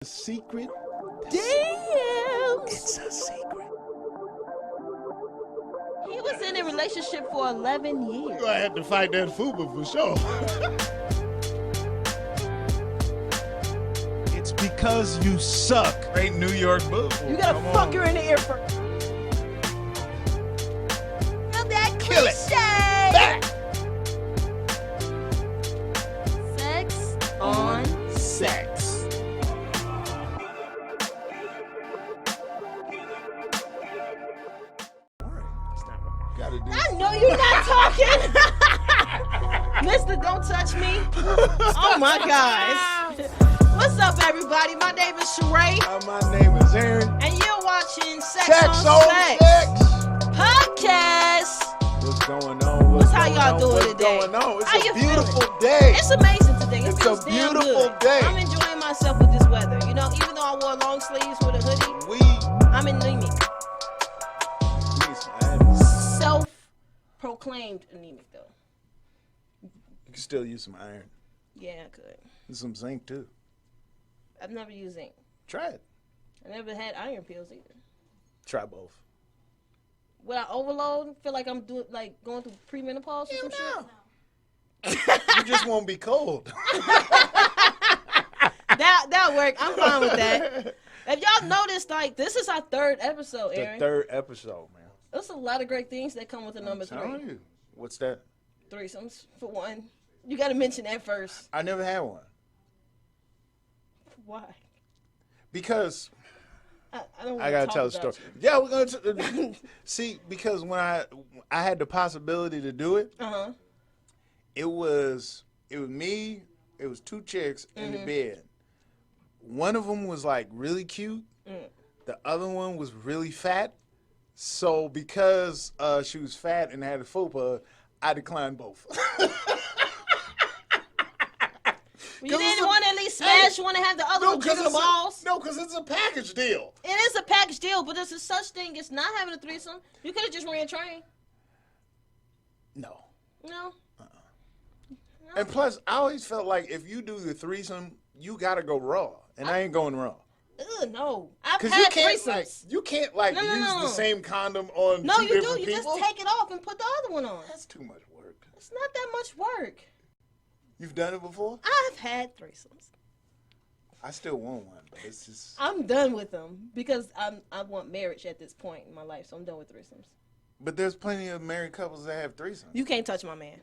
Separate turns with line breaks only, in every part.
secret.
Damn.
It's a secret.
He was in a relationship for 11 years.
I had to fight that fuba for sure. It's because you suck. Great New York boo.
You gotta fuck her in the ear first. Feel that
Kill it.
Cliché.
Back.
Sex on
Sex. Gotta do.
I know you're not talking. Mister, don't touch me. Oh my gosh. What's up, everybody? My name is Charae.
My name is Aaron.
And you're watching Sex
Sex
on
on
Sex
Sex.
podcast.
What's going on?
What's how y'all doing today?
What's going on?
How
It's
you
a beautiful
feeling?
day.
It's amazing today. It
It's
feels
a
damn
beautiful
good.
day.
I'm enjoying myself with this weather. You know, even though I wore long sleeves with a hoodie,
We
I'm anemic.
need some iron.
Self-proclaimed anemic, though.
You can still use some iron.
Yeah, I could.
And some zinc too.
I've never used zinc.
Try it.
I never had iron pills either.
Try both.
Would I overload? Feel like I'm going through premenopause or some shit?
You just won't be cold.
That'll work. I'm fine with that. If y'all noticed, like, this is our third episode,
The
Aaron.
third episode, man.
There's a lot of great things that come with the number
I'm telling
3.
you. What's that?
Threesomes, for one. You got to mention that first.
I never had one.
Why?
Because
I don't
I gotta tell a story. Yeah, we're gonna see, because when I had the possibility to do it,
Uh-huh.
it was me. It was 2 chicks in the bed. One of them was like really cute. The other one was really fat. So because she was fat and had a fupa, I declined both.
You didn't want to at least smash one and have the other one jiggle the balls?
No, because it's a package deal.
It is a package deal, but there's a such thing as not having a threesome. You could have just ran train.
No.
No?
And plus, I always felt like if you do the threesome, you gotta go raw, and I ain't going raw.
Ugh, no. I've
Cause
had
you
threesomes.
can't
No.
use the same condom on
No,
two
you do.
different
You
people.
just take it off and put the other one on.
That's too much work.
It's not that much work.
You've done it before?
I've had threesomes.
I still want one, but it's just.
I'm done with them because I want marriage at this point in my life, so I'm done with threesomes.
But there's plenty of married couples that have threesomes.
You can't touch my man.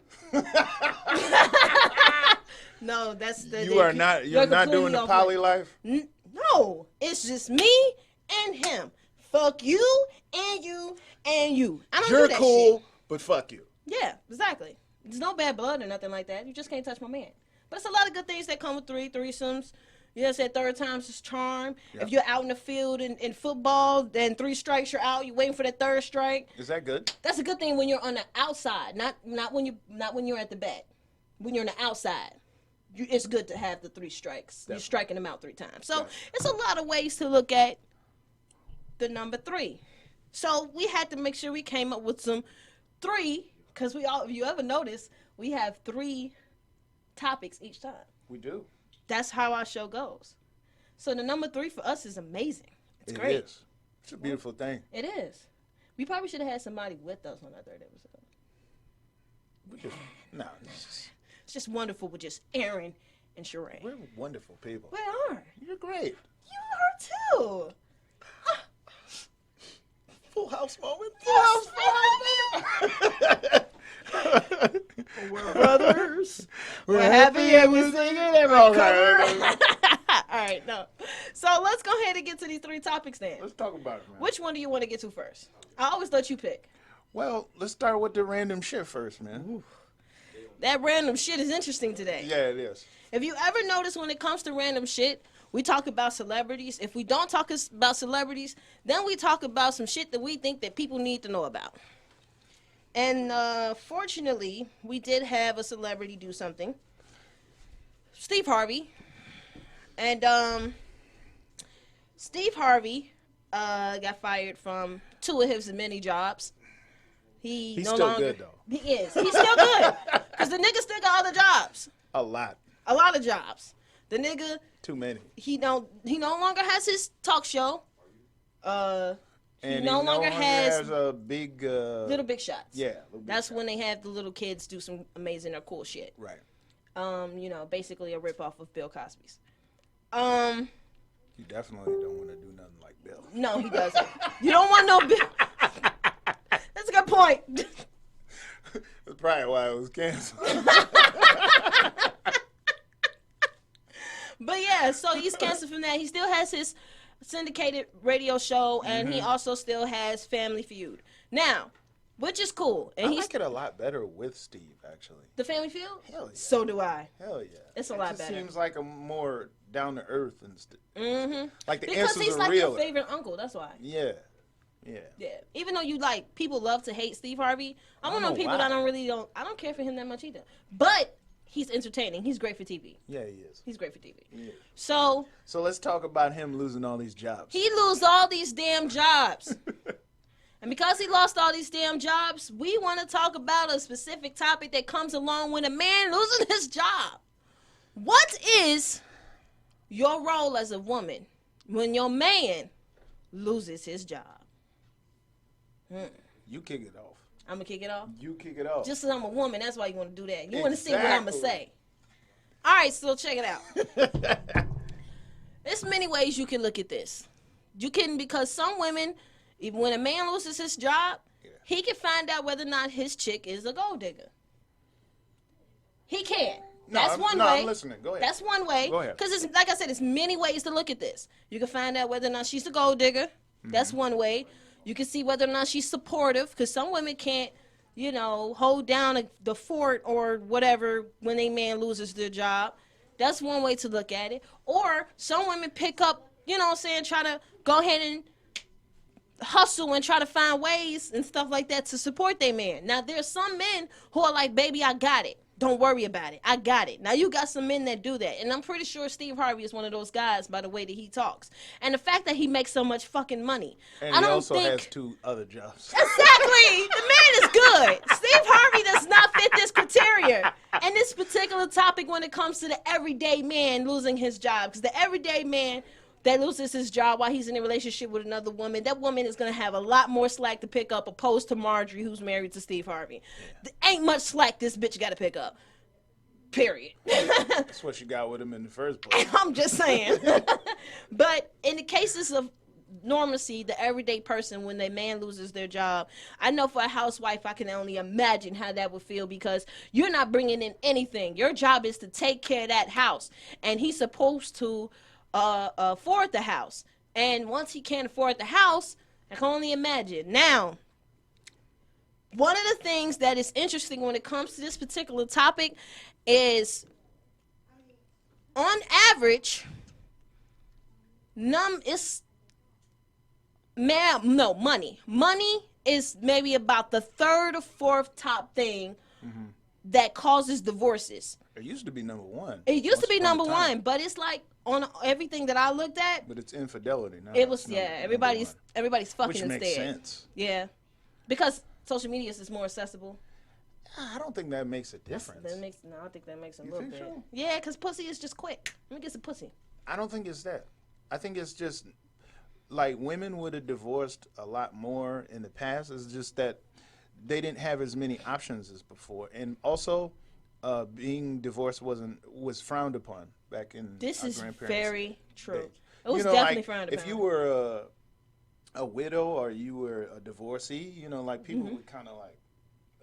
No, that's the.
You're not doing the poly life.
No, it's just me and him. Fuck you and you and you. I don't
You're
do that
cool,
shit.
but fuck you.
Yeah, exactly. There's no bad blood or nothing like that. You just can't touch my man. But it's a lot of good things that come with threesomes. You just said third time's his charm.
Yep.
If you're out in the field in football, then 3 strikes you're out. You're waiting for that third strike.
Is that good?
That's a good thing when you're on the outside, not when you're at the bat. When you're on the outside, it's good to have the 3 strikes.
Definitely.
You're striking them out 3 times. So
Yeah.
it's a lot of ways to look at the number 3. So we had to make sure we came up with some 3, because if you ever notice, we have 3 topics each time.
We do.
That's how our show goes. So the number 3 for us is amazing. It's
It
great.
is. It's a beautiful thing.
It is. We probably should have had somebody with us on our 3rd episode.
We just, no,
It's just wonderful with just Aaron and Charae.
we're wonderful people.
We are.
You're great.
You are too.
Full house moment.
We're brothers. We're happy and we're singing and we're covering. All right, no. So let's go ahead and get to these 3 topics then.
Let's talk about it, man.
Which one do you want to get to first? I always let you pick.
Well, let's start with the random shit first, man.
Ooh. That random shit is interesting today.
Yeah, it is.
If you ever notice when it comes to random shit, we talk about celebrities. If we don't talk about celebrities, then we talk about some shit that we think that people need to know about. And fortunately, we did have a celebrity do something. Steve Harvey. And Steve Harvey got fired from 2 of his many jobs.
He's still good, though.
He is. He's still good. Because the nigga still got other jobs.
A lot.
A lot of jobs. The nigga.
Too many.
He no longer has his talk show.
And
he no longer has
a big
Little Big Shots.
Yeah,
that's when they have the little kids do some amazing or cool shit.
Right.
Basically a ripoff of Bill Cosby's.
You definitely don't want to do nothing like Bill.
No, he doesn't. You don't want no Bill. That's a good point.
That's probably why it was canceled.
But yeah, so he's canceled from that. He still has his syndicated radio show, and he also still has Family Feud. Now, which is cool. And
I like it a lot better with Steve, actually.
The Family Feud?
Hell yeah.
So do I.
Hell yeah.
It's a lot better.
It seems like a more down to earth and stuff.
Mm-hmm.
Like the
because
answers
he's
are
like
real.
your favorite uncle. That's why.
Yeah. Yeah.
Yeah. Even though you like people love to hate Steve Harvey, I'm one of people that I don't care for him that much either. But he's entertaining. He's great for TV.
Yeah, he is.
He's great for TV.
Yeah.
So
let's talk about him losing all these jobs.
He lose all these damn jobs. And because he lost all these damn jobs, we want to talk about a specific topic that comes along when a man losing his job. What is your role as a woman when your man loses his job?
You kick it off.
I'm going to kick it off?
You kick it off.
Just because I'm a woman, that's why you want to do that. You want to see what I'm going to say. All right, so check it out. There's many ways you can look at this. You can, because some women, even when a man loses his job, he can find out whether or not his chick is a gold digger. He can. That's one way.
I'm listening. Go ahead.
That's one way.
Go ahead.
Because, like I said, there's many ways to look at this. You can find out whether or not she's a gold digger. That's one way. You can see whether or not she's supportive, because some women can't, hold down the fort or whatever when a man loses their job. That's one way to look at it. Or some women pick up, try to go ahead and hustle and try to find ways and stuff like that to support their man. Now, there's some men who are like, baby, I got it. Don't worry about it. I got it. Now, you got some men that do that. And I'm pretty sure Steve Harvey is one of those guys by the way that he talks. And the fact that he makes so much fucking money.
And he also has 2 other jobs.
Exactly. The man is good. Steve Harvey does not fit this criteria. And this particular topic when it comes to the everyday man losing his job. Because the everyday man that loses his job while he's in a relationship with another woman, that woman is going to have a lot more slack to pick up opposed to Marjorie, who's married to Steve Harvey. There ain't much slack this bitch got to pick up. Period.
That's what you got with him in the first place.
I'm just saying. But in the cases of normalcy, the everyday person, when the man loses their job, I know for a housewife, I can only imagine how that would feel, because you're not bringing in anything. Your job is to take care of that house. And he's supposed to afford the house, and once he can't afford the house, I can only imagine. Now, one of the things that is interesting when it comes to this particular topic is, on average, money. Money is maybe about the 3rd or 4th top thing that causes divorces.
It used to be number 1.
It used to be number 1, but it's like, on everything that I looked at,
but it's infidelity now.
It was everybody's fucking
which
instead.
Makes sense.
Yeah, because social media is more accessible.
I don't think that makes a difference.
I think that makes a little bit.
So?
Yeah, because pussy is just quick. Let me get some pussy.
I don't think it's that. I think it's just like women would have divorced a lot more in the past. It's just that they didn't have as many options as before, and also being divorced was frowned upon back in
this
our
is
grandparents'
very true.
days.
It was definitely frowned upon.
If you were a widow or you were a divorcee, people would kind of like,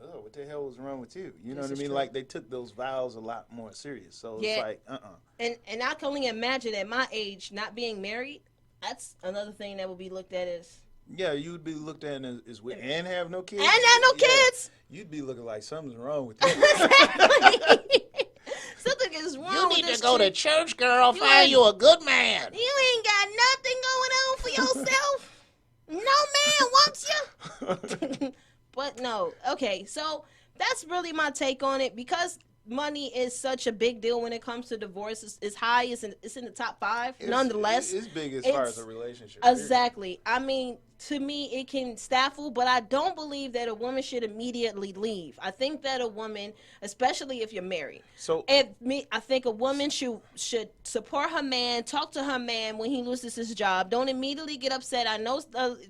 oh, what the hell was wrong with you? You know what I mean?
True.
Like, they took those vows a lot more serious. So it's like,
And I can only imagine at my age, not being married, that's another thing that would be looked at as.
Yeah, you would be looked at as weird and have no kids.
And have no kids.
You'd be looking like something's wrong with you.
Exactly. Something is wrong with this.
You need to go to church, girl. Find you a good man.
You ain't got nothing going on for yourself. No man wants you. But no. Okay, so that's really my take on it, because money is such a big deal when it comes to divorce. It's high. It's in the top 5. Nonetheless,
it's big as far as a relationship.
Exactly. I mean, to me, it can stifle, but I don't believe that a woman should immediately leave. I think that a woman, especially if you're married,
So
I think a woman should support her man, talk to her man when he loses his job. Don't immediately get upset. I know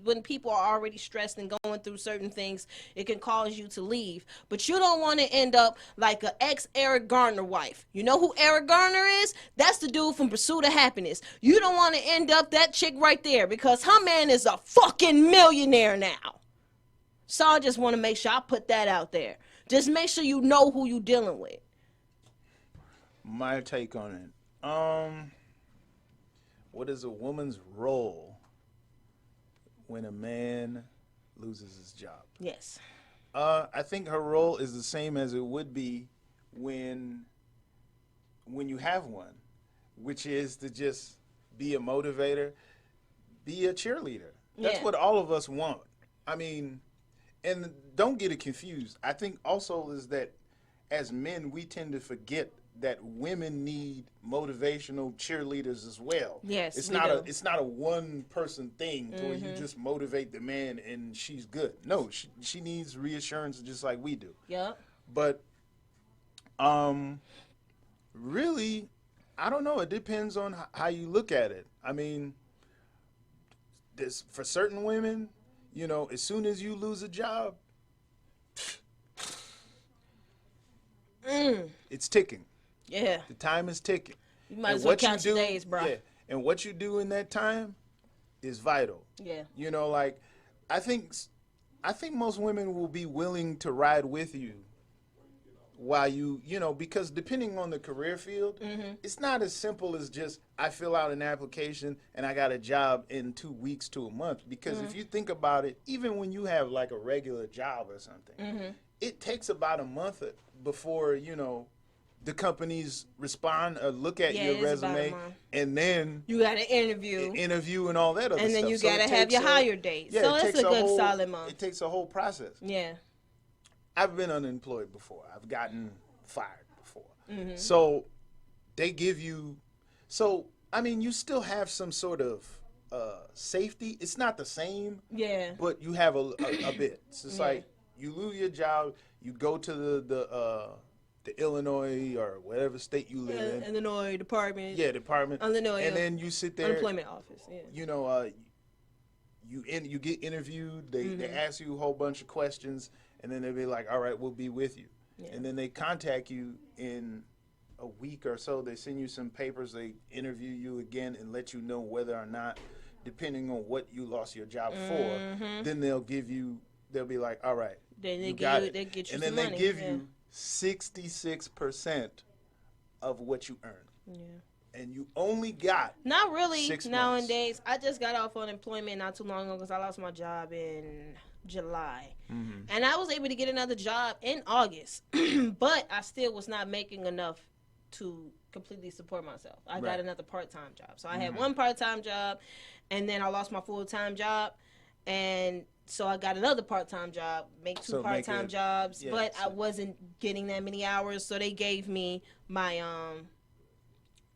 when people are already stressed and going through certain things, it can cause you to leave. But you don't want to end up like an ex-Eric Garner wife. You know who Eric Garner is? That's the dude from Pursuit of Happiness. You don't want to end up that chick right there because her man is a fucking millionaire now. So I just want to make sure I put that out there. Just make sure you know who you dealing with.
my take on it. What is a woman's role when a man loses his job?
Yes.
I think her role is the same as it would be when you have one, which is to just be a motivator, be a cheerleader. That's what all of us want. I mean, and don't get it confused. I think also is that as men, we tend to forget that women need motivational cheerleaders as well.
Yes,
it's
we
not
do.
it's not a one person thing where you just motivate the man and she's good. No, she needs reassurance just like we do.
Yep.
But really, I don't know. It depends on how you look at it. I mean, for certain women, you know, as soon as you lose a job, it's ticking.
Yeah.
The time is ticking.
You might
And
as well
what you
count your
do-
days, bro.
Yeah, and what you do in that time is vital.
Yeah.
You know, like I think most women will be willing to ride with you while you know, because depending on the career field, it's not as simple as just I fill out an application and I got a job in 2 weeks to a month. Because if you think about it, even when you have like a regular job or something, it takes about a month before, you know, the companies respond or look at
Yeah,
your
it is about a
resume,
month.
and then
You got to interview.
and all that other stuff.
And then you
So
got to
it
have
takes
your hire date. So
it
it's
takes
a good
whole-
solid month.
It takes a whole process.
Yeah.
I've been unemployed before. I've gotten fired before. So they give you, I mean, you still have some sort of safety. It's not the same,
Yeah.
but you have a bit. It's just
Yeah.
like you lose your job, you go to the Illinois or whatever state you live in.
Illinois department.
Yeah, department.
Illinois,
and then you sit there.
Unemployment office. Yeah.
You know, you get interviewed. They ask you a whole bunch of questions, and then they'll be like, "All right, we'll be with you."
Yeah.
And then they contact you in a week or so. They send you some papers. They interview you again and let you know whether or not, depending on what you lost your job for, then they'll be like, "All right,
Then
you got it."
they get you
And
some
then
money.
they give
yeah.
you 66% of what you earn.
Yeah.
And you only got
Not really
6 months.
nowadays. I just got off unemployment not too long ago because I lost my job in July. And I was able to get another job in August. But I still was not making enough to completely support myself. I got
Right.
another part-time job. So I had one part-time job, and then I lost my full-time job. And so I got another part-time job, make two
So make
part-time
it-
jobs,
yeah,
but I
so-
wasn't getting that many hours. So they gave me my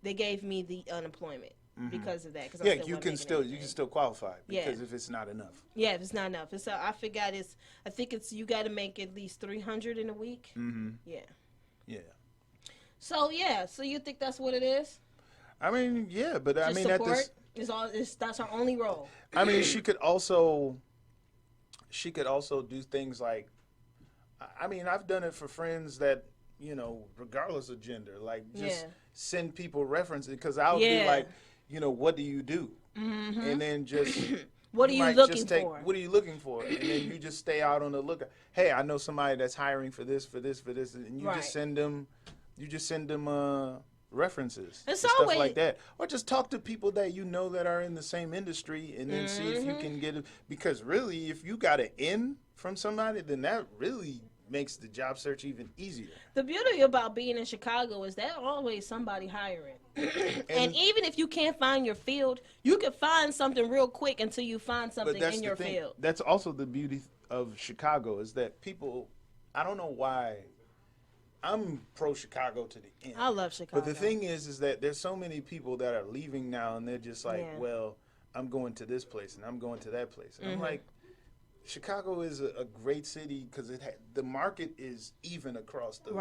the unemployment because of that. Cause I
Yeah,
still
you
wasn't
can
making
still
anything.
qualify
Yeah.
because if it's not enough.
Yeah, if it's not enough. It's I think you got to make at least 300 in a week. Yeah.
Yeah.
So yeah, so you think that's what it is?
I mean, yeah, but I
Just
mean
support that's our only role.
I mean, she could also do things like, I mean, I've done it for friends that, you know, regardless of gender, like just
Yeah.
send people references because I'll be
Yeah.
like, you know, what do you do? And then just
What are you
might
looking
just take,
for?
What are you looking for? And then you just stay out on the lookout. Hey, I know somebody that's hiring for this, and you
Right.
just send them references,
It's
and stuff
always-
like that, or just talk to people that you know that are in the same industry, and then see if you can get it. Because really, if you got an in from somebody, then that really makes the job search even easier.
The beauty about being in Chicago is that always somebody hiring. and even if you can't find your field, you can find something real quick until you find something in your field.
That's also the beauty of Chicago is that people, I don't know why, I'm pro Chicago to the end.
I love Chicago.
But the thing is that there's so many people that are leaving now, and they're just like,
Yeah.
well, I'm going to this place and I'm going to that place. And I'm like, Chicago is a great city because the market is even across the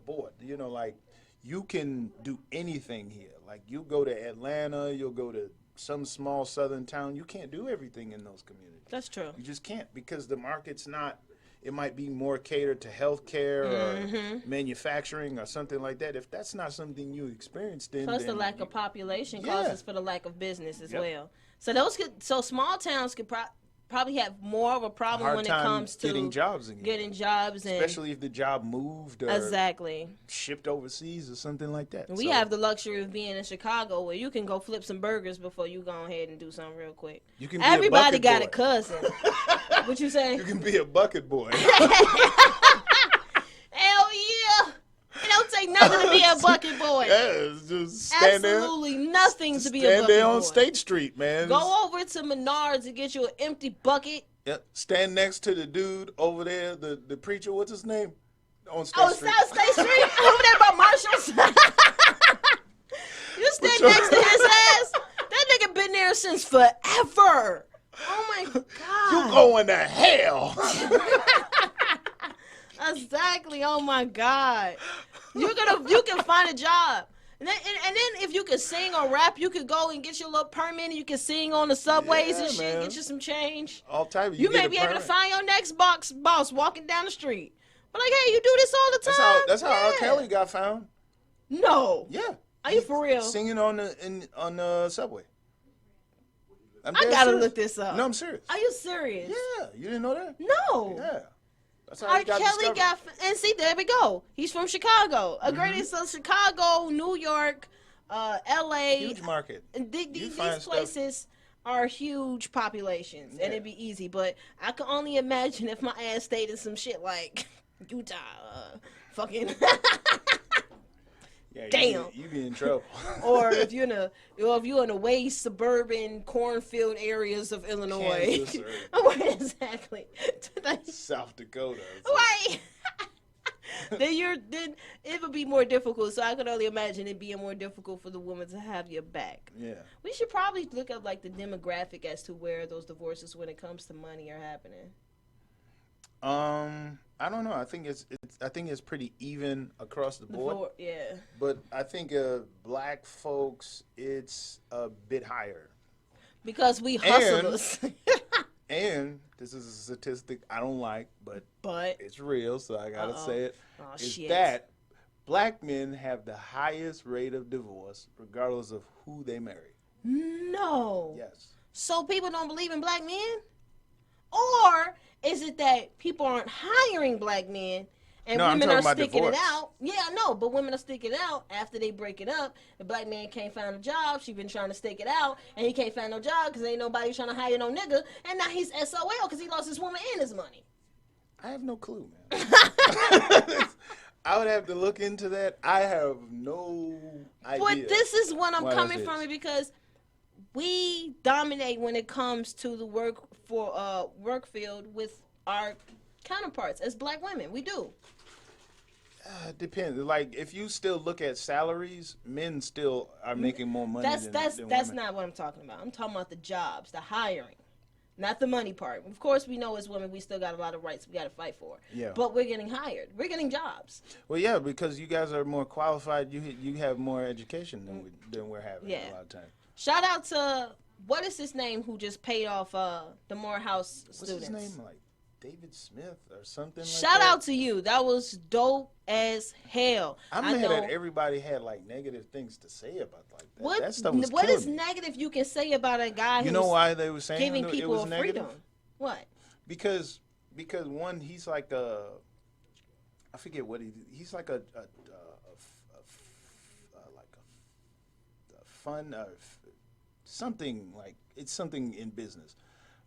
board. You know, like you can do anything here. Like you go to Atlanta, you'll go to some small southern town. You can't do everything in those communities.
That's true.
You just can't because the market's not. It might be more catered to healthcare or manufacturing or something like that. If that's not something you experienced, then
plus the lack of population causes for the lack of business as well. So small towns could probably have more of a problem when it comes to
getting jobs again. Especially if the job moved or shipped overseas or something like that.
We have the luxury of being in Chicago where you can go flip some burgers before you go ahead and do something real quick.
You can
Everybody
be a
got a cousin. What you saying?
You can be a bucket boy.
Hell yeah. It don't take nothing to be a bucket boy.
Yeah, just stand
Absolutely nothing to be a bucket boy.
Stand there on State Street, man.
Go over to Menards and get you an empty bucket.
Yep. Stand next to the dude over there, the preacher. What's his name? On State Street.
South State Street? Over there by Marshall's. You stand next to his ass. That nigga been there since forever. Oh my God.
You going to hell.
Exactly. Oh my God. You can find a job. And then if you can sing or rap, you could go and get your little permit and you can sing on the subways and shit, get you some change.
All type of
You may be able to find your next boss walking down the street. But like, hey, you do this all the time.
That's how R. Kelly got found.
No.
Yeah.
Are you for real?
Singing on the subway.
I gotta look this up.
No, I'm serious.
Are you serious?
Yeah. You didn't know that?
No.
Yeah. That's how
R. Kelly and see, there we go. He's from Chicago. So Chicago, New York, L.A.
Huge market.
These places are huge populations, and it'd be easy. But I can only imagine if my ass stayed in some shit like Utah, fucking.
Yeah,
damn.
You be in trouble.
Or if you're in the way suburban cornfield areas of Illinois.
Kansas
Exactly.
South Dakota.
Right. then it would be more difficult. So I could only imagine it being more difficult for the woman to have your back.
Yeah.
We should probably look up like the demographic as to where those divorces when it comes to money are happening.
I don't know. I think it's pretty even across the board.
Yeah.
But I think black folks, it's a bit higher.
Because we hustlers.
And this is a statistic I don't like, but it's real, so I gotta say it.
Oh,
is
shit.
that black men have the highest rate of divorce, regardless of who they marry.
No.
Yes.
So people don't believe in black men? Or is it that people aren't hiring black men and women are sticking it out? Yeah, I know, but women are sticking it out after they break it up. The black man can't find a job. She been trying to stick it out, and he can't find no job because ain't nobody trying to hire no nigga. And now he's SOL because he lost his woman and his money.
I have no clue, man. I would have to look into that. I have no idea.
But this is what I'm coming from, because we dominate when it comes to the work field with our counterparts as black women. We do.
Depends. Like if you still look at salaries, men still are making more money than women.
That's not what I'm talking about. I'm talking about the jobs, the hiring, not the money part. Of course, we know as women we still got a lot of rights we got to fight for.
Yeah.
But we're getting hired. We're getting jobs.
Well, yeah, because you guys are more qualified. You have more education than we're having a lot of times.
Shout out to what is his name who just paid off the Morehouse students?
What's his name? Like David Smith or something like that?
Shout out to you. That was dope as hell.
I'm mad that everybody had like negative things to say about like that.
What,
that stuff was
what is
me.
Negative you can say about a guy who's
why they were saying
giving
it
people
was
a
negative?
freedom? What?
Because one, he's like I forget what he's like a fun something, like it's something in business.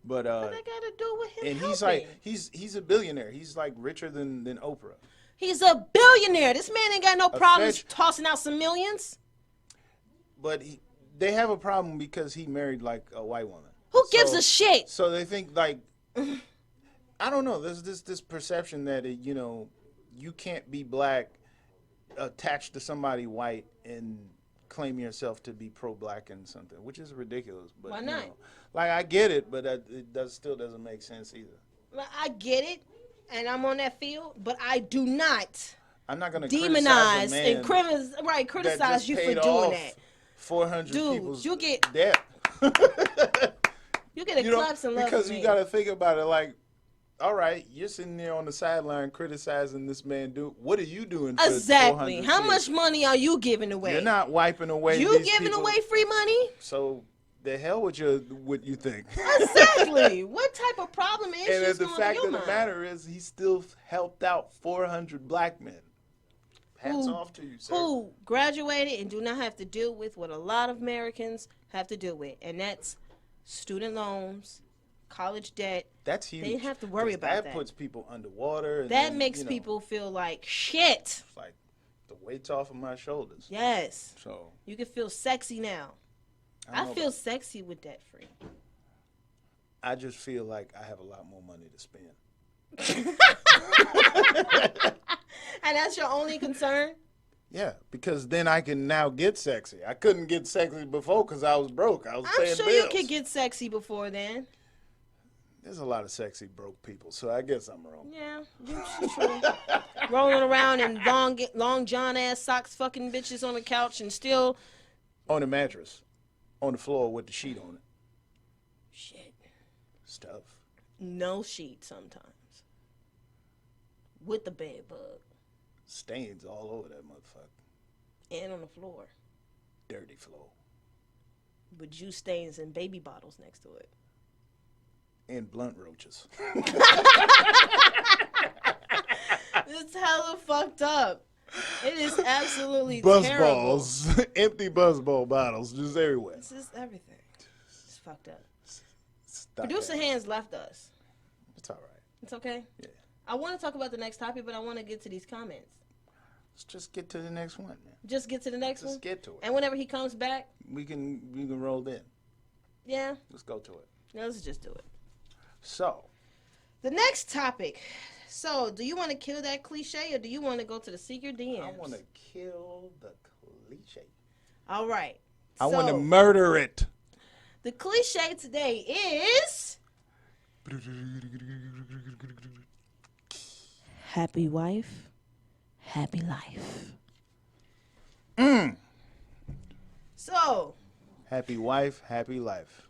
But
what that got to do with him?
And
helping?
he's like he's a billionaire. He's like richer than Oprah.
He's a billionaire. This man ain't got no problems tossing out some millions.
But they have a problem because he married like a white woman.
Who gives a shit?
So they think like I don't know. There's this perception that you can't be black attached to somebody white and claim yourself to be pro-black and something, which is ridiculous. But
why not?
Like I get it, but still doesn't make sense either.
I get it, and I'm on that field, but I do not.
I'm not gonna
demonize
and
criticize you for doing that.
400
Dude,
people's
you get
debt.
You get a claps and love
because
from
you
me.
got to think about it. Like, all right, you're sitting there on the sideline criticizing this man. What are you doing? For
exactly.
400
How
kids?
much money are you giving away?
You're not wiping away.
You
these
giving
people.
away free money?
So the hell with what you think?
Exactly. What type of problem is
And
going
the fact
on
of the matter is, he still helped out 400 black men. Hats off to you, sir.
Who graduated and do not have to deal with what a lot of Americans have to deal with, and that's student loans, college debt.
That's huge.
They didn't have to worry about that.
That puts people underwater. And
that
then,
makes people feel like shit.
It's like the weight's off of my shoulders.
Yes.
So
you can feel sexy now. I feel sexy with debt free.
I just feel like I have a lot more money to spend.
And that's your only concern?
Yeah, because then I can now get sexy. I couldn't get sexy before because I was broke. I was paying
I'm sure
bills.
you could get sexy before then.
There's a lot of sexy broke people, so I guess I'm wrong.
Yeah, you're true. Rolling around in long John ass socks, fucking bitches on the couch, and still
on the mattress, on the floor with the sheet on it.
Shit.
Stuff.
No sheet sometimes. With the bed bug.
Stains all over that motherfucker.
And on the floor.
Dirty floor.
With juice stains and baby bottles next to it.
And blunt roaches.
It's hella fucked up. It is absolutely
buzz
terrible.
balls. Empty buzz ball bottles just everywhere.
This is everything. It's fucked up.
Stop
Producer
that.
Hands left us.
It's all right.
It's okay?
Yeah.
I want to talk about the next topic, but I want to get to these comments.
Let's just get to the next one, man.
Just get to the next one?
Just get to it.
And whenever he comes back?
We can roll in.
Yeah?
Let's go to it.
No, let's just do it.
So.
The next topic. So, do you want to kill that cliche or do you want to go to the secret DMs?
I want to kill the cliche.
All right.
I want to murder it.
The cliche today is... Happy wife, happy life. So.
Happy wife, happy life.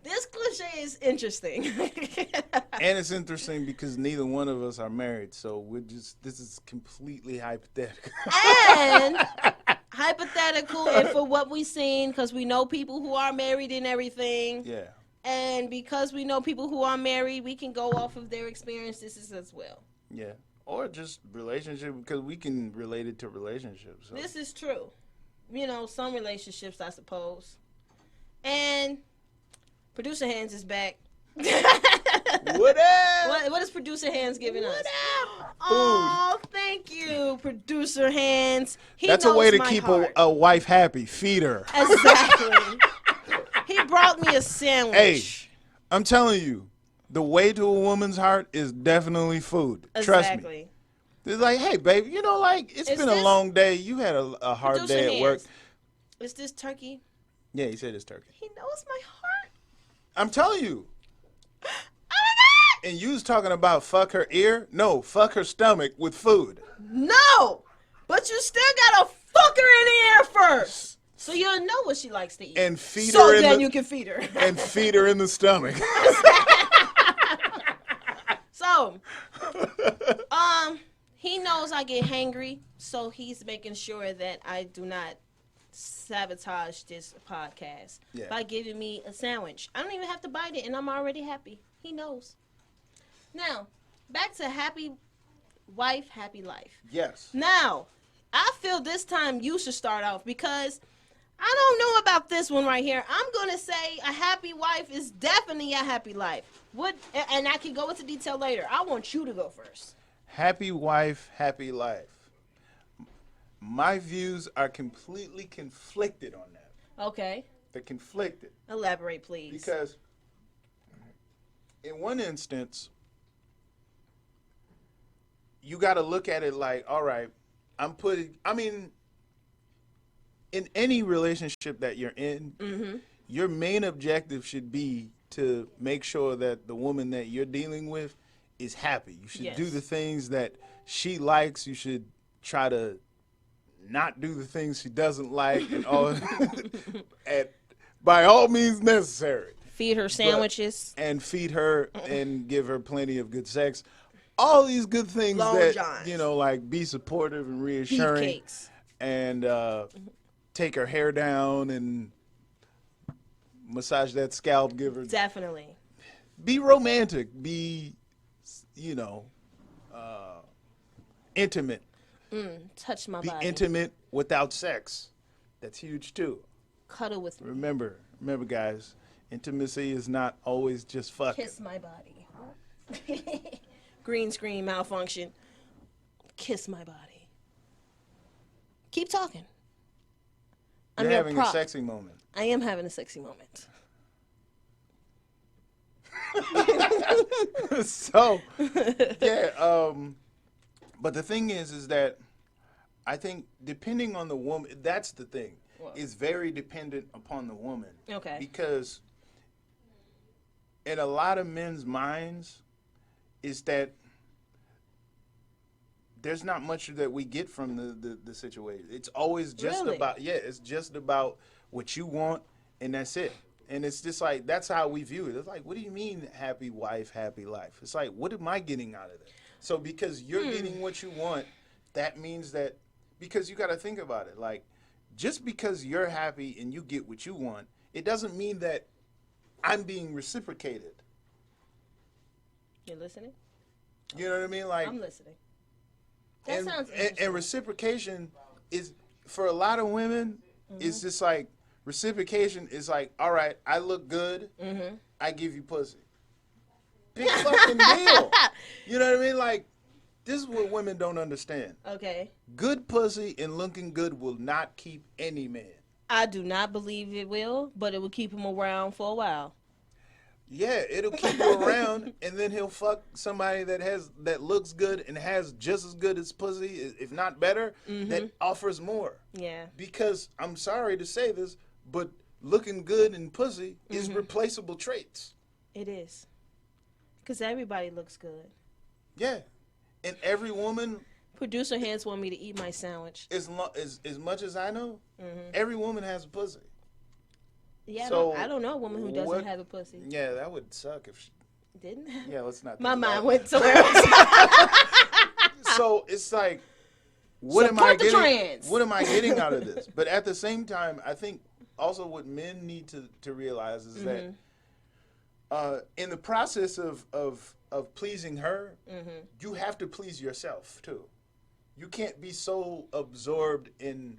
This cliche is interesting.
And it's interesting because neither one of us are married, so this is completely hypothetical.
And hypothetical, and for what we've seen, because we know people who are married and everything.
Yeah.
And because we know people who are married, we can go off of their experiences as well.
Yeah. Or just relationship, because we can relate it to relationships. So.
This is true. You know, some relationships, I suppose. And Producer Hands is back.
What up?
What is Producer Hands giving us?
Up?
Oh, thank you, Producer Hands.
That's a way to
my
keep
heart.
a wife happy. Feed her.
Exactly. He brought me a sandwich.
Hey, I'm telling you, the way to a woman's heart is definitely food. Trust me. It's like, hey, baby, it's been a long day. You had a hard
Producer
day at work.
Hands. Is this turkey?
Yeah, he said it's turkey.
He knows my heart.
I'm telling you.
Oh my God!
And you was talking about fuck her ear? No, fuck her stomach with food.
No! But you still gotta fuck her in the ear first. So you'll know what she likes to eat.
And feed
so
her in
then you can feed her.
And feed her in the stomach.
So, he knows I get hangry, so he's making sure that I do not sabotage this podcast by giving me a sandwich. I don't even have to bite it, and I'm already happy. He knows. Now, back to happy wife, happy life.
Yes.
Now, I feel this time you should start off because I don't know about this one right here. I'm going to say a happy wife is definitely a happy life. And I can go into detail later. I want you to go first.
Happy wife, happy life. My views are completely conflicted on that.
Okay.
They're conflicted.
Elaborate, please.
Because in one instance, you got to look at it like, all right, in any relationship that you're in, your main objective should be to make sure that the woman that you're dealing with is happy. You should do the things that she likes. You should try to not do the things she doesn't like, and all, and by all means necessary.
Feed her sandwiches.
And feed her and give her plenty of good sex. All these good things
Long
that,
johns.
you know, like be supportive and reassuring.
Beefcakes.
And take her hair down and massage that scalp, give her.
Definitely.
Be romantic. Be, you know, intimate.
Touch my
Be
body.
intimate without sex. That's huge too.
Cuddle with me.
Remember, guys, intimacy is not always just fucking.
Kiss my body. Green screen malfunction. Kiss my body. Keep talking.
You're having a sexy moment.
I am having a sexy moment.
So, yeah. But the thing is that I think depending on the woman, that's the thing.
What?
It's very dependent upon the woman.
Okay.
Because in a lot of men's minds, is that there's not much that we get from the situation. It's always just about, it's just about what you want, and that's it. And it's just like, that's how we view it. It's like, what do you mean happy wife, happy life? It's like, what am I getting out of it? So because you're getting what you want, that means that, because you got to think about it. Like, just because you're happy and you get what you want, it doesn't mean that I'm being reciprocated.
You're listening?
You know what I mean? Like,
I'm listening. That sounds interesting.
And reciprocation is, for a lot of women, it's just like, reciprocation is like, all right, I look good, I give you pussy. Big fucking deal. You know what I mean? Like, this is what women don't understand.
Okay.
Good pussy and looking good will not keep any man.
I do not believe it will, but it will keep him around for a while.
Yeah, it'll keep you around, and then he'll fuck somebody that looks good and has just as good as pussy, if not better, that offers more.
Yeah.
Because I'm sorry to say this, but looking good and pussy is replaceable traits.
It is. Because everybody looks good.
Yeah. And every woman,
Producer hands want me to eat my sandwich.
as much as I know, every woman has a pussy.
Yeah,
So,
I don't know a woman who doesn't have a pussy.
Yeah, that would suck if she...
Didn't?
Yeah, let's not...
My
think
mind
about
went somewhere else.
So it's like, what am I getting out of this? But at the same time, I think also what men need to realize is that in the process of pleasing her, you have to please yourself too. You can't be so absorbed in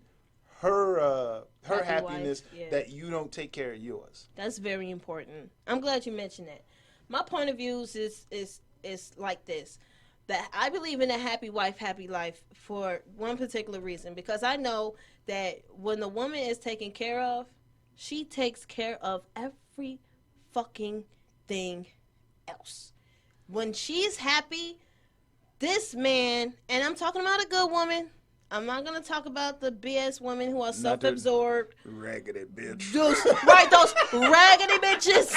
her happiness that you don't take care of yours.
That's very important. I'm glad you mentioned that. My point of view is like this. That I believe in a happy wife, happy life for one particular reason. Because I know that when the woman is taken care of, she takes care of every fucking thing else. When she's happy, this man, and I'm talking about a good woman, I'm not going to talk about the BS women who are self-absorbed.
Raggedy bitch.
Those raggedy bitches.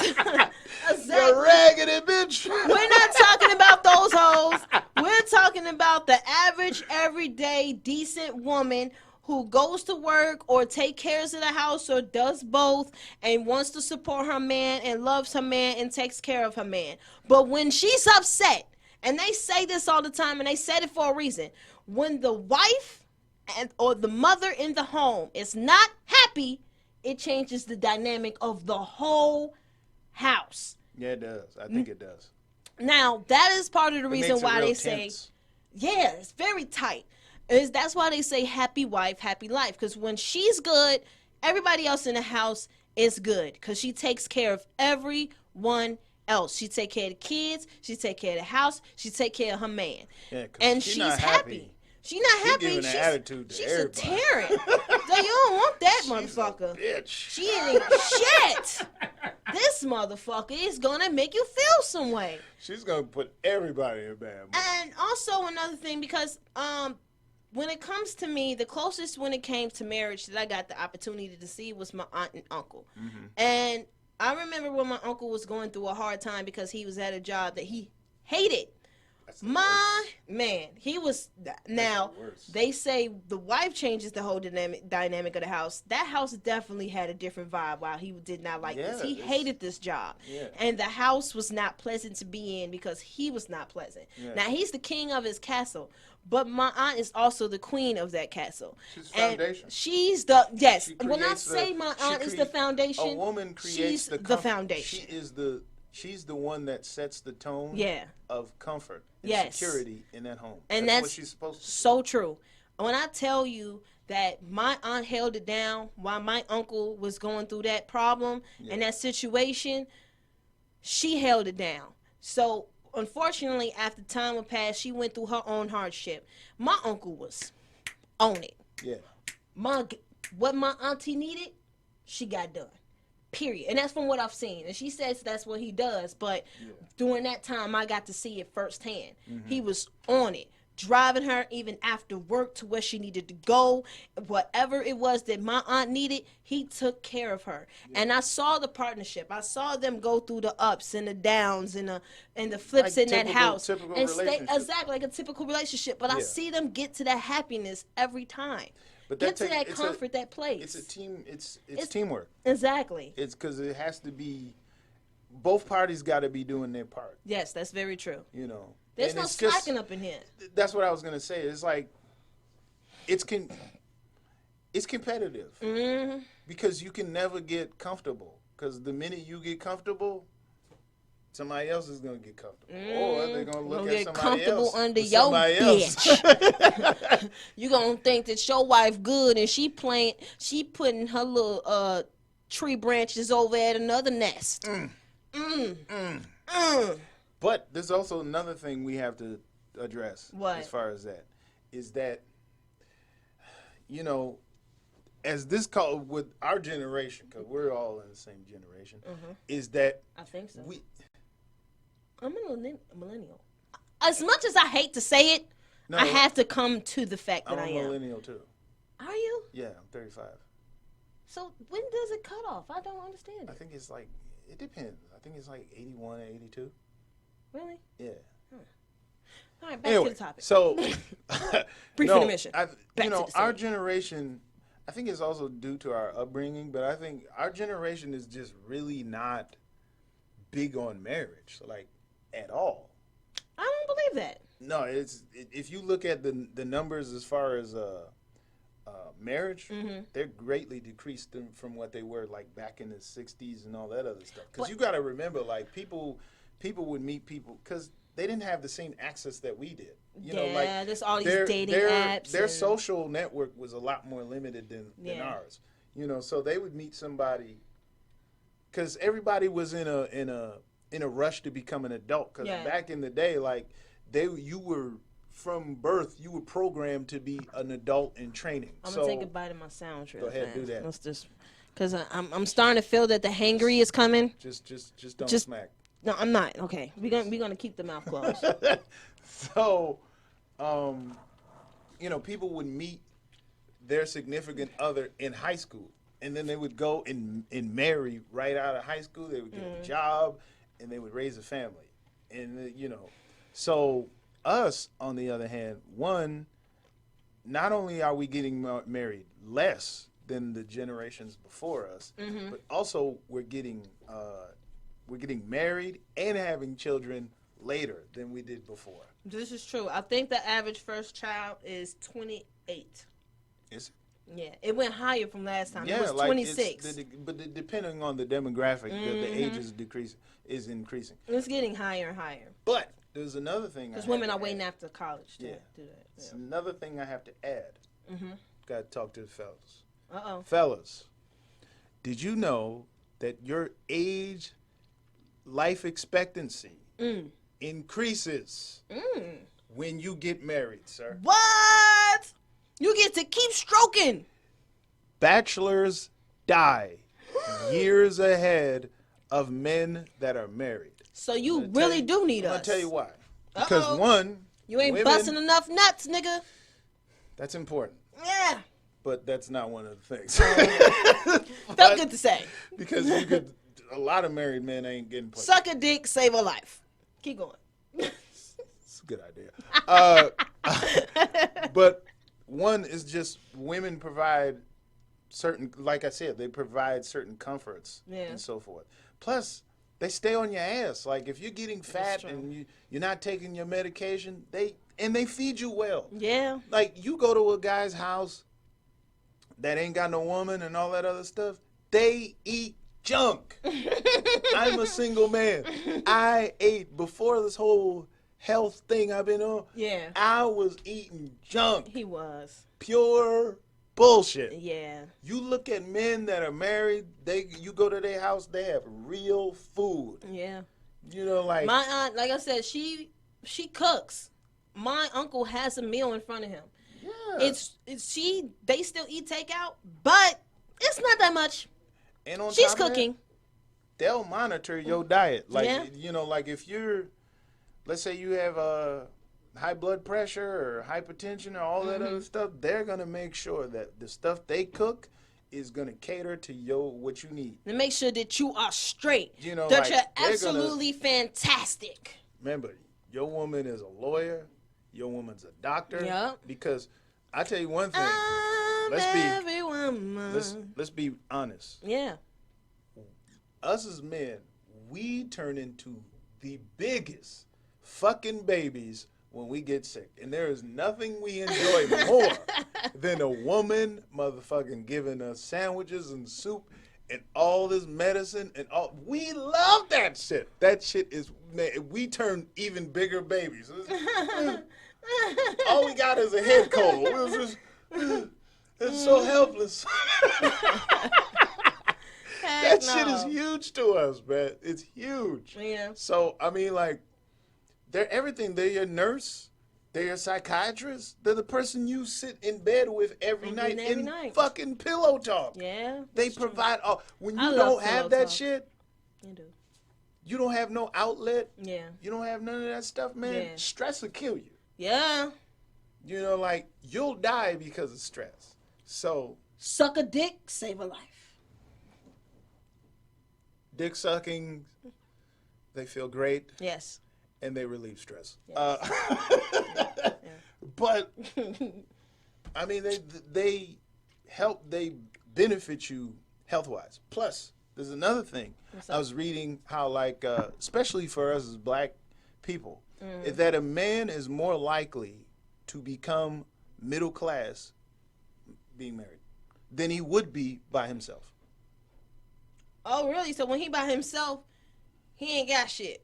Exactly.
The raggedy bitch.
We're not talking about those hoes. We're talking about the average, everyday, decent woman who goes to work or take care of the house or does both and wants to support her man and loves her man and takes care of her man. But when she's upset, and they say this all the time, and they said it for a reason, when the wife or the mother in the home is not happy, it changes the dynamic of the whole house.
Yeah, it does. I think it does.
Now, that is part of the reason why they say,
tense.
yeah, it's very tight. That's why they say happy wife, happy life. Because when she's good, everybody else in the house is good. Because she takes care of everyone else. She take care of the kids. She take care of the house. She take care of her man. Yeah, and she's happy. She's not happy.
She's giving an attitude to everybody.
She's a tyrant. So you don't want that motherfucker.
Bitch.
She ain't shit. This motherfucker is gonna make you feel some way.
She's gonna put everybody in bad mood.
And also another thing, because when it comes to me, the closest when it came to marriage that I got the opportunity to see was my aunt and uncle. And I remember when my uncle was going through a hard time because he was at a job that he hated. My man, he was. Now they say the wife changes the whole dynamic of the house. That house definitely had a different vibe. While he did not like this, he hated this job, and the house was not pleasant to be in because he was not pleasant. Now he's the king of his castle, but my aunt is also the queen of that castle.
She's the foundation.
She's the When I say my aunt is the foundation,
a woman creates
she's the foundation.
She's the one that sets the tone of comfort and security in that home.
And that's
what she's supposed to do.
So true. When I tell you that my aunt held it down while my uncle was going through that problem and that situation, she held it down. So, unfortunately, after time had passed, she went through her own hardship. My uncle was on it.
Yeah.
What my auntie needed, she got done. Period. And that's from what I've seen. And she says that's what he does. But during that time, I got to see it firsthand. He was on it, driving her even after work to where she needed to go. Whatever it was that my aunt needed, he took care of her. And I saw the partnership. I saw them go through the ups and the downs and the flips
like
in that house.
And stay
exactly like a typical relationship. But I see them get to that happiness every time.
But
get to that comfort, that place.
It's a team. It's teamwork.
Exactly.
It's because it has to be. Both parties got to be doing their part.
Yes, that's very true.
You know,
there's no slacking up in here.
That's what I was gonna say. It's like, it's competitive because you can never get comfortable. Because the minute you get comfortable, somebody else is gonna get comfortable, or they're gonna look at somebody else.
Under your bitch. You gonna think that your wife good and she putting her little tree branches over at another nest.
But there's also another thing we have to address.
What?
As far as that is that, you know, as this called with our generation, because we're all in the same generation, is that
I think so.
I'm
a millennial. As much as I hate to say it, I have to come to the fact that I am.
I'm a millennial too.
Are you?
Yeah, I'm 35.
So when does it cut off? I don't understand it.
I think it's like, it depends. I think it's like 81 or 82.
Really?
Yeah.
All right, back to the topic.
So,
brief intermission.
Our generation, I think it's also due to our upbringing, but I think our generation is just really not big on marriage, like, at all.
I don't believe that.
No, if you look at the numbers as far as marriage, they're greatly decreased from what they were like back in the 60s and all that other stuff. Because you got to remember, like, people would meet people because they didn't have the same access that we did. You know, like,
there's all these dating apps.
Their social network was a lot more limited than ours. You know, so they would meet somebody because everybody was in a rush to become an adult. Because back in the day, like, you were from birth, you were programmed to be an adult in training.
I'm gonna take a bite of my sound.
Go ahead, do that.
Let's just, because I'm starting to feel that the hangry is coming.
Just don't smack.
No, I'm not. Okay, we're gonna keep the mouth closed.
So, you know, people would meet their significant other in high school, and then they would go and marry right out of high school. They would get a job, and they would raise a family, and you know, so. Us, on the other hand, not only are we getting married less than the generations before us, but also we're getting married and having children later than we did before.
This is true. I think the average first child is 28.
Is it?
Yeah, it went higher from last time.
Yeah,
it was
like
26.
But depending on the demographic, the age is increasing.
It's getting higher and higher.
But there's another thing.
Because women are waiting after college to do that.
It's another thing I have to add. Got to talk to the fellas.
Uh-oh.
Fellas, did you know that your life expectancy increases when you get married, sir?
What? You get to keep stroking.
Bachelors die years ahead of men that are married.
So you really do need us.
I'm going to tell you why. Because one,
you ain't busting enough nuts, nigga.
That's important.
Yeah.
But that's not one of the things.
Felt good to say.
Because a lot of married men ain't getting pussy.
Suck a dick, save a life. Keep going.
It's a good idea. But one is just women provide certain, like I said, they provide certain comforts and so forth. Plus, they stay on your ass. Like if you're getting fat and you're not taking your medication, they feed you well.
Yeah.
Like you go to a guy's house that ain't got no woman and all that other stuff, they eat junk. I'm a single man. I ate before this whole health thing I've been on.
Yeah.
I was eating junk.
He was.
Pure bullshit.
Yeah.
You look at men that are married, you go to their house, they have real food.
Yeah.
You know, like
my aunt, like I said, she cooks. My uncle has a meal in front of him.
Yeah.
They still eat takeout, but it's not that much.
And on
She's
top of
cooking.
That, they'll monitor your diet. Like you know, like if you're, let's say you have high blood pressure or hypertension or all that other stuff, they're gonna make sure that the stuff they cook is gonna cater to what you need.
To make sure that you are straight.
You know,
that
like,
you're absolutely fantastic.
Remember, your woman is a lawyer. Your woman's a doctor.
Yep.
Because I tell you one thing. Let's be honest.
Yeah.
Us as men, we turn into the biggest fucking babies when we get sick. And there is nothing we enjoy more than a woman motherfucking giving us sandwiches and soup and all this medicine and all. We love that shit. That shit is, man, we turn even bigger babies. All we got is a head cold. It's so helpless. That shit is huge to us, man. It's huge.
Yeah.
So, I mean, like, they're everything. They're your nurse. They're your psychiatrist. They're the person you sit in bed with every night in fucking pillow talk.
Yeah.
They provide all. When you don't have that shit,
you do.
You don't have no outlet.
Yeah.
You don't have none of that stuff, man.
Yeah.
Stress will kill you.
Yeah.
You know, like, you'll die because of stress. So.
Suck a dick, save a life.
Dick sucking, they feel great.
Yes.
And they relieve stress.
Yes.
But, I mean, they benefit you health-wise. Plus, there's another thing. I was reading how, like, especially for us as black people, is that a man is more likely to become middle class being married than he would be by himself.
Oh, really? So when he by himself, he ain't got shit.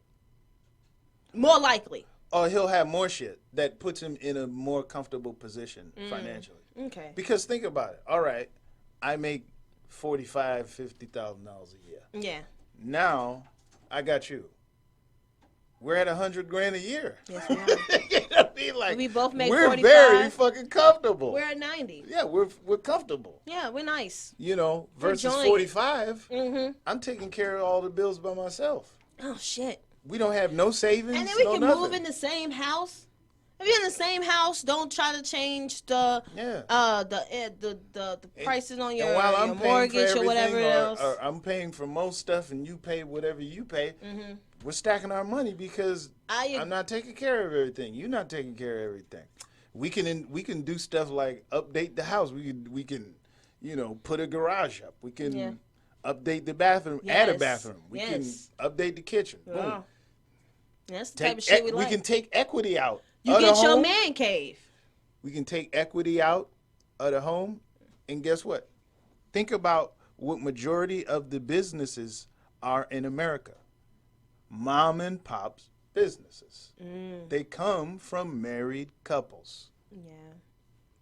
More likely.
Or he'll have more shit that puts him in a more comfortable position financially.
Okay.
Because think about it. All right, I make $45,000, $50,000 a year.
Yeah.
Now, I got you. We're at $100,000 a year.
Yes, we are.
You know what I mean? Like,
we both make
we're
45.
very fucking comfortable.
We're at 90.
Yeah, we're comfortable.
Yeah, we're nice.
You know, versus 45, I'm taking care of all the bills by myself.
Oh, shit.
We don't have no savings.
And then we can
nothing.
move in the same house. If you're in the same house, don't try to change the prices on your mortgage or whatever else.
Or I'm paying for most stuff and you pay whatever you pay. We're stacking our money because I'm not taking care of everything. You're not taking care of everything. We can do stuff like update the house. We can put a garage up. We can update the bathroom, add a bathroom. We can update the kitchen. Boom.
That's the type of shit we like.
We can take equity out.
You get your man cave.
We can take equity out of the home, and guess what? Think about what majority of the businesses are in America. Mom and pop's businesses. They come from married couples.
Yeah.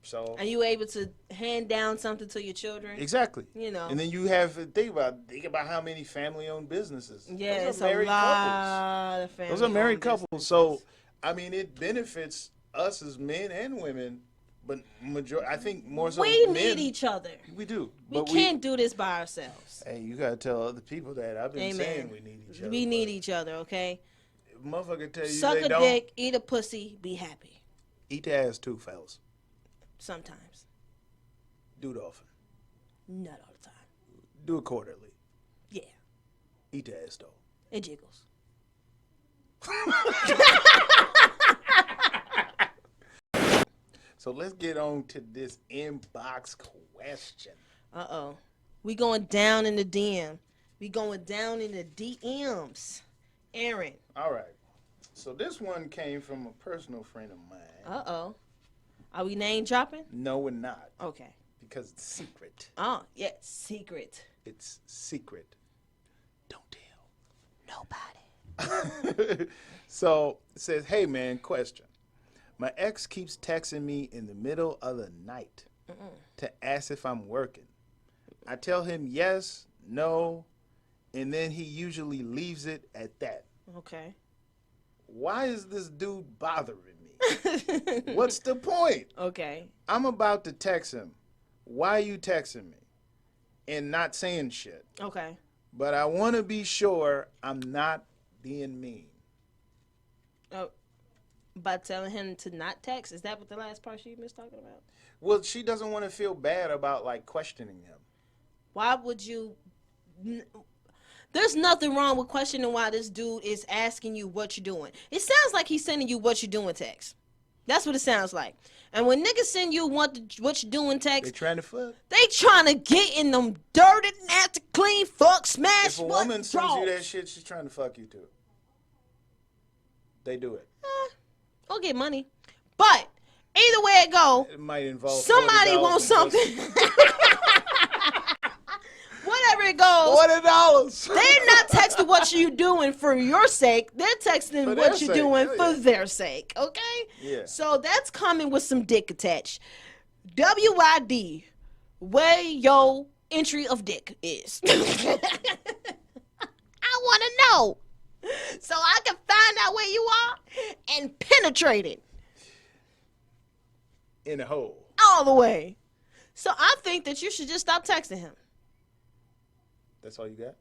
So
are you able to hand down something to your children?
Exactly.
And
then you have to think about how many family-owned businesses.
Yeah,
those
it's
are married
a lot of family.
Those are married couples. So I mean, it benefits us as men and women, but I think more so.
We
men,
need each other.
We do.
We can't do this by ourselves.
Hey, you gotta tell other people that. I've been saying we need each other.
We need each other, okay?
If motherfucker tell you
suck
they
a
don't,
dick, eat a pussy, be happy.
Eat the ass too, fellas.
Sometimes.
Do it often.
Not all the time.
Do it quarterly.
Yeah.
Eat the ass though.
It jiggles.
So let's get on to this inbox question.
Uh-oh. We going down in the DM. We going down in the DMs. Aaron.
All right. So this one came from a personal friend of mine.
Uh-oh. Are we name dropping?
No, we're not.
Okay.
Because it's secret.
Oh, yeah, secret.
It's secret. Don't tell.
Nobody.
So it says, hey man, question. My ex keeps texting me in the middle of the night to ask if I'm working. I tell him yes, no, and then he usually leaves it at that.
Okay.
Why is this dude bothering me? What's the point?
Okay.
I'm about to text him. Why are you texting me? And not saying shit.
Okay.
But I want to be sure I'm not being mean.
Oh, by telling him to not text? Is that what the last part she was talking about?
Well, she doesn't want to feel bad about, like, questioning him.
Why would you... There's nothing wrong with questioning why this dude is asking you what you're doing. It sounds like he's sending you what you're doing text. That's what it sounds like. And when niggas send you what you're doing text,
They trying to fuck?
they trying to get in them dirty, nasty, clean, fuck, smash,
If a woman sends you that shit, she's trying to fuck you too. They do it.
I'll get money. But either way it go,
It might involve
somebody
$40
wants
in
something.
pussy.
Whatever it goes,
$40.
they're not texting what you doing for your sake. They're texting
For their
what you're
sake,
doing
hell
for
yeah.
their sake. Okay?
Yeah.
So that's coming with some dick attached. WID, where your entry of dick is. I want to know. So I can find out where you are and penetrate it
In a hole.
all the way. So I think that you should just stop texting him.
That's all you got?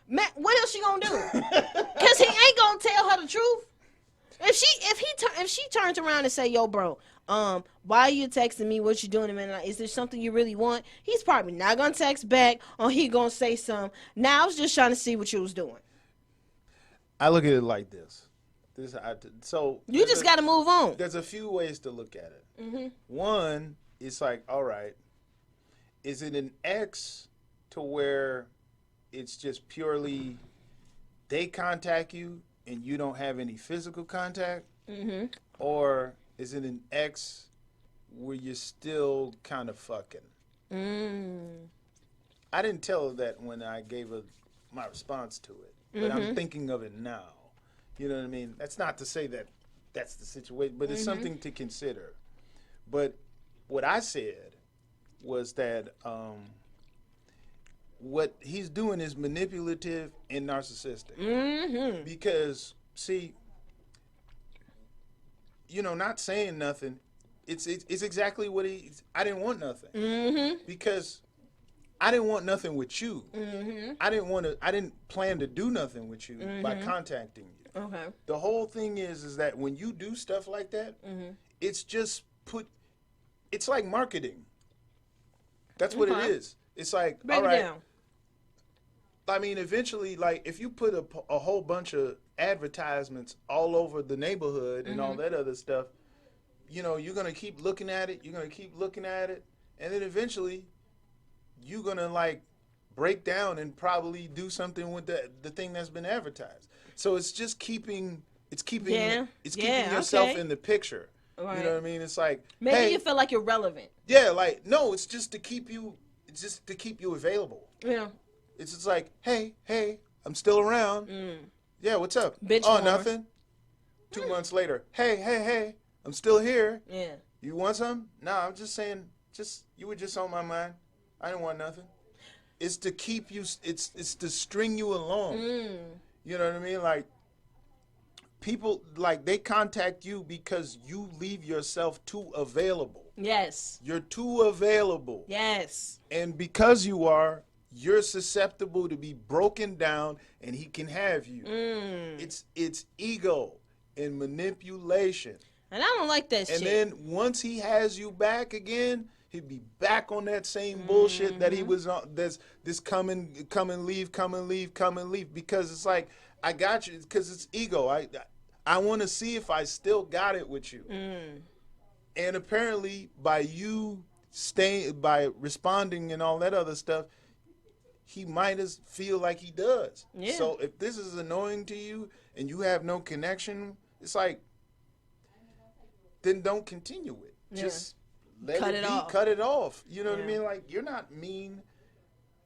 Man, what else she gonna do? Cause he ain't gonna tell her the truth. If she turns around and say, "Yo, bro, why are you texting me? What you doing, man? Like, is there something you really want?" He's probably not gonna text back, or he gonna say something. Now I was just trying to see what you was doing.
I look at it like this.
You just got to move on.
There's a few ways to look at it.
Mm-hmm.
One, it's like, all right, is it an ex to where it's just purely they contact you and you don't have any physical contact?
Mm-hmm.
Or is it an ex where you're still kind of fucking? I didn't tell her that when I gave her my response to it, but I'm thinking of it now. You know what I mean? That's not to say that that's the situation, but it's something to consider. But what I said was that what he's doing is manipulative and narcissistic.
Mm-hmm.
Because, see, you know, not saying nothing, it's exactly what I didn't want nothing.
Mm-hmm.
Because I didn't want nothing with you.
Mm-hmm.
I didn't plan to do nothing with you by contacting you.
Okay.
The whole thing is that when you do stuff like that, it's just it's like marketing. That's what it is. It's like,
Break
all
it
right.
down.
I mean, eventually, like, if you put a whole bunch of advertisements all over the neighborhood and all that other stuff, you know, you're going to keep looking at it. You're going to keep looking at it. And then eventually, you're going to, like, break down and probably do something with the thing that's been advertised. So it's just keeping yourself in the picture.
Right.
You know what I mean? It's like,
Maybe
hey,
you feel like you're relevant.
yeah, like, no, it's just to keep you available.
Yeah.
It's just like, hey, I'm still around. Yeah, what's up?
Bitch
Oh,
warmer.
nothing. 2 months later, hey, I'm still here.
Yeah.
You want some? No, I'm just saying, you were just on my mind. I didn't want nothing. It's to keep you, it's to string you along. You know what I mean? Like, people, like, they contact you because you leave yourself too available.
Yes.
You're too available.
Yes.
And because you are, you're susceptible to be broken down and he can have you. It's ego and manipulation.
And I don't like that shit.
And then once he has you back again, he'd be back on that same bullshit that he was on. This come and leave, because it's like, I got you, because it's ego. I want to see if I still got it with you. And apparently, by responding and all that other stuff, he might feel like he does.
Yeah.
So if this is annoying to you and you have no connection, it's like, then don't continue it.
Yeah.
Just let
Cut
it
it
be.
off.
Cut it off. You know what I
Yeah.
mean? Like, you're not mean.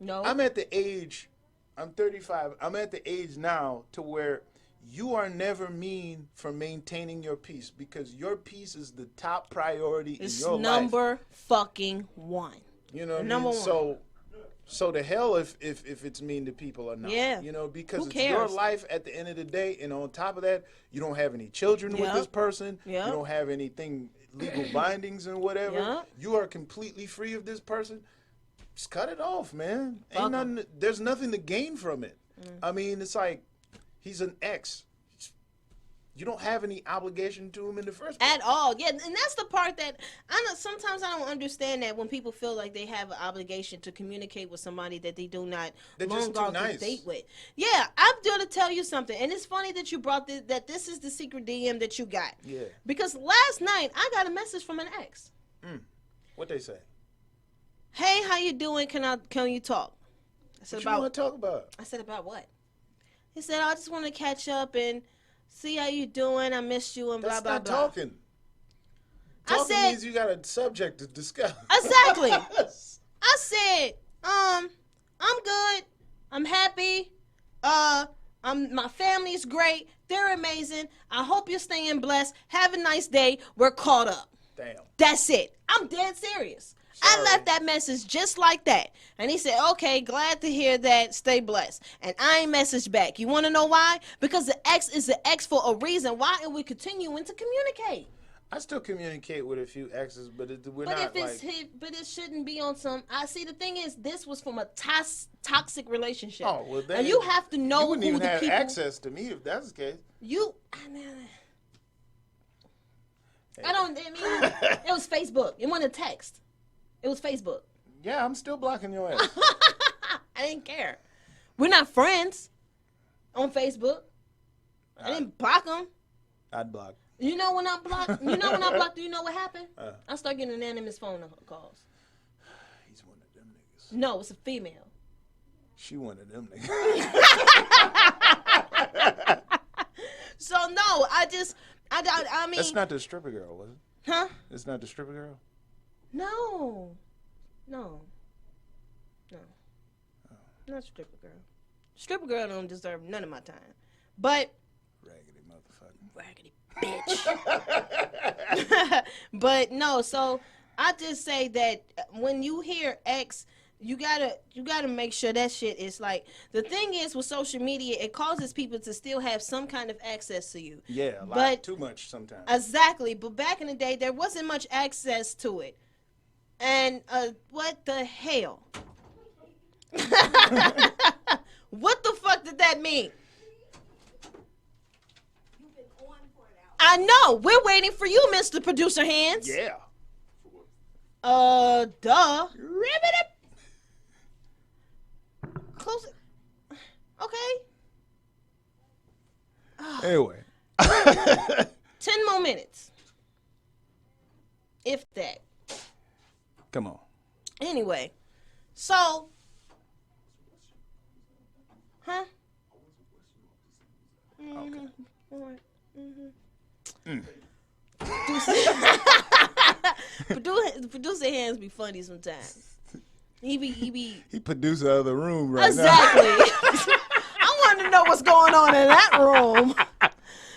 No.
I'm at the age, I'm 35. I'm at the age now to where you are never mean for maintaining your peace, because your peace is the top priority
It's
in your life.
number fucking one.
You know what I mean?
Number one.
So to hell if it's mean to people or not.
Yeah.
You know, because
Who
it's your
cares?
life at the end of the day, and on top of that, you don't have any children with
Yep.
this person.
Yep.
You don't have anything legal bindings and whatever.
Yep.
You are completely free of this person. Just cut it off, man.
Fuck 'em.
Ain't nothing. There's nothing to gain from it. I mean, it's like he's an ex. You don't have any obligation to him in the first place.
At all. Yeah, and that's the part that sometimes I don't understand, that when people feel like they have an obligation to communicate with somebody that they do not
They're just too nice.
date with. Yeah, I'm going to tell you something, and it's funny that you brought this, that this is the secret DM that you got.
Yeah.
Because last night I got a message from an ex.
What they say?
Hey, how you doing? Can you talk? I said,
What you want to talk about?
I said, about what? He said, I just want to catch up and see how you doing. I missed you and
That's
blah, blah,
not
blah.
talking. Talking
said-
means you got a subject to discuss.
Exactly. I said, I'm good. I'm happy. My family's great. They're amazing. I hope you're staying blessed. Have a nice day. We're caught up.
Damn.
That's it. I'm dead serious.
Sorry.
I left that message just like that. And he said, okay, glad to hear that. Stay blessed. And I ain't messaged back. You want to know why? Because the ex is the ex for a reason. Why are we continuing to communicate?
I still communicate with a few exes, but we're
But
not
if it's
like.
but it shouldn't be on some. I see. The thing is, this was from a toxic relationship.
Oh well, then
and you have to know
you wouldn't
who
even
the
have
people.
access to me if that's the case.
I don't. I mean, it was Facebook. It wasn't a text. It was Facebook.
Yeah, I'm still blocking your ass.
I didn't care. We're not friends on Facebook. I didn't block them.
I'd block.
You know when I blocked? You know when I blocked? Do you know what happened? I started getting anonymous phone calls.
He's one of them niggas.
No, it's a female.
She one of them niggas.
So no, I mean.
That's not the stripper girl, was it?
Huh?
It's not the stripper girl.
No. Not stripper girl. Stripper girl don't deserve none of my time. But
Raggedy motherfucker.
raggedy bitch. But no, so I just say that when you hear X, you gotta make sure that shit is like. The thing is with social media, it causes people to still have some kind of access to you.
Yeah, a lot.
But
Too much sometimes.
exactly, but back in the day, there wasn't much access to it. And what the hell? What the fuck did that mean? I know. We're waiting for you, Mr. Producer Hands.
Yeah.
Duh. Ribbit it. Close it. Okay.
Anyway.
10 more minutes. If that.
Come on.
Anyway. So. Huh?
Okay.
Producer Hands be funny sometimes. He be
He produced the other room right
exactly. I want to know what's going on in that room.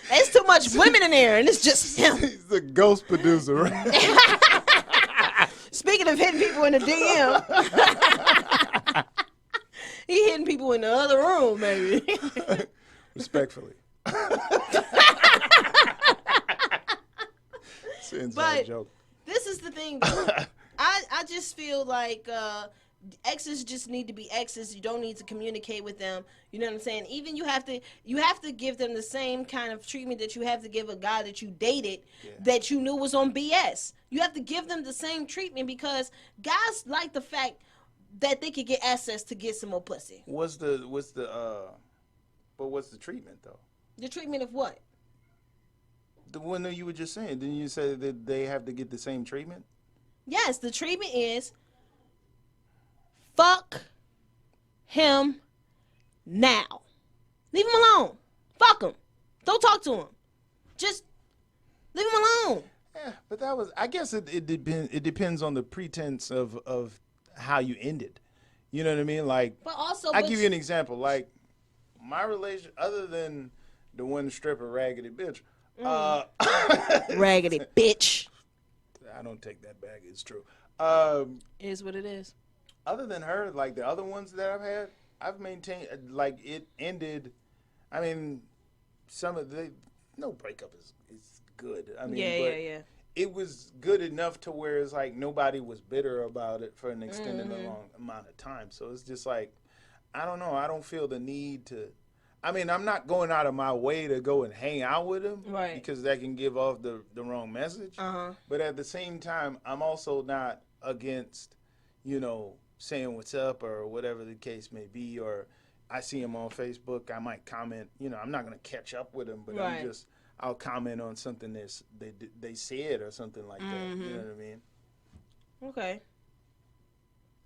There's too much women in there, and it's just
now.
him.
He's the ghost producer, right?
Speaking of hitting people in the DM, he hitting people in the other room, maybe.
Respectfully. It's an inside
But
joke.
this is the thing, though. I just feel like exes just need to be exes. You don't need to communicate with them. You know what I'm saying? Even you have to give them the same kind of treatment that you have to give a guy that you dated that you knew was on BS. You have to give them the same treatment because guys like the fact that they could get access to get some more pussy.
What's the treatment though?
The treatment of what?
The one that you were just saying. Didn't you say that they have to get the same treatment?
Yes, the treatment is fuck him now. Leave him alone. Fuck him. Don't talk to him. Just leave him alone.
Yeah, but that was. I guess it depends on the pretense of how you ended. You know what I mean? Like,
but also,
I'll give you an example. Like, my relation, other than the one stripper, Raggedy Bitch.
Raggedy Bitch.
I don't take that back. It's true.
It is what it is.
Other than her, like the other ones that I've had, I've maintained, like, it ended. I mean, no breakup is good. I mean,
yeah.
It was good enough to where it's like nobody was bitter about it for an extended long amount of time. So it's just like, I don't know. I don't feel the need to. I mean, I'm not going out of my way to go and hang out with him,
right?
Because that can give off the wrong message. But at the same time, I'm also not against, saying what's up or whatever the case may be. Or I see him on Facebook, I might comment. I'm not gonna catch up with him, but
right.
I'll comment on something they said or something like that. You know what I mean?
Okay.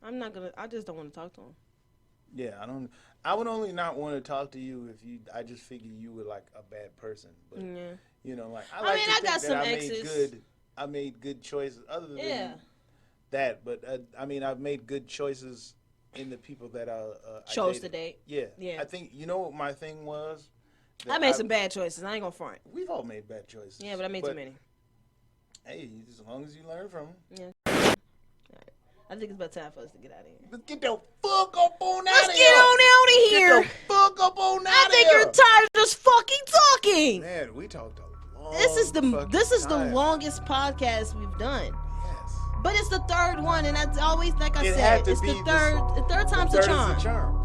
I just don't want to talk to him.
Yeah, I would only not want to talk to you if I just figure you were like a bad person. But like I
got some exes.
I made good choices other than that. But I've made good choices in the people that I
chose to date.
Yeah. I think what my thing was.
I made some bad choices. I ain't gonna front.
We've all made bad choices.
Yeah, but I made too many.
Hey, as long as you learn from them.
Yeah. I think it's about time for us to get out of here.
Let's get the fuck up on out
Let's
of
get
here.
on out of here.
Get the fuck up on out of here.
I think you're tired of just fucking talking.
Man, we talked a long
This is the
time.
longest podcast we've done.
Yes.
But it's the third one, and that's always like I
It
said,
had to
it's
be
the third time's the charm.
Is the charm.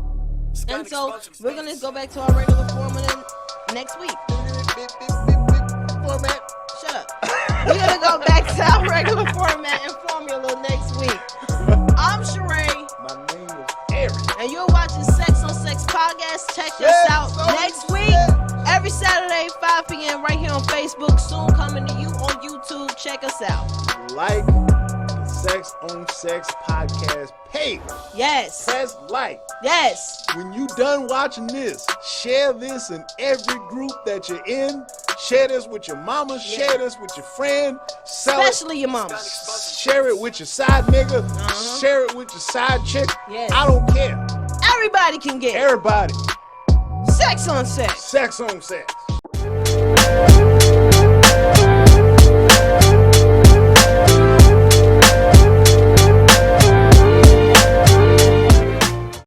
And so we're gonna go back to our regular format next week.
Format.
Shut up. We're gonna go back to our regular format and formula next week. I'm Charae.
My name is Eric.
And you're watching Sex on Sex Podcast. Check us out next week. Every Saturday, 5 p.m. right here on Facebook. Soon coming to you on YouTube. Check us out.
Like the Sex on Sex Podcast page.
Yes.
Press like.
Yes.
When you done watching this, share this in every group that you're in. Share this with your mama. Share this with your friend.
Especially your mama.
Share it with your side nigga. Share it with your side chick.
Yes.
I don't care.
Everybody can get
Everybody.
Sex on Sex.
Sex on Sex.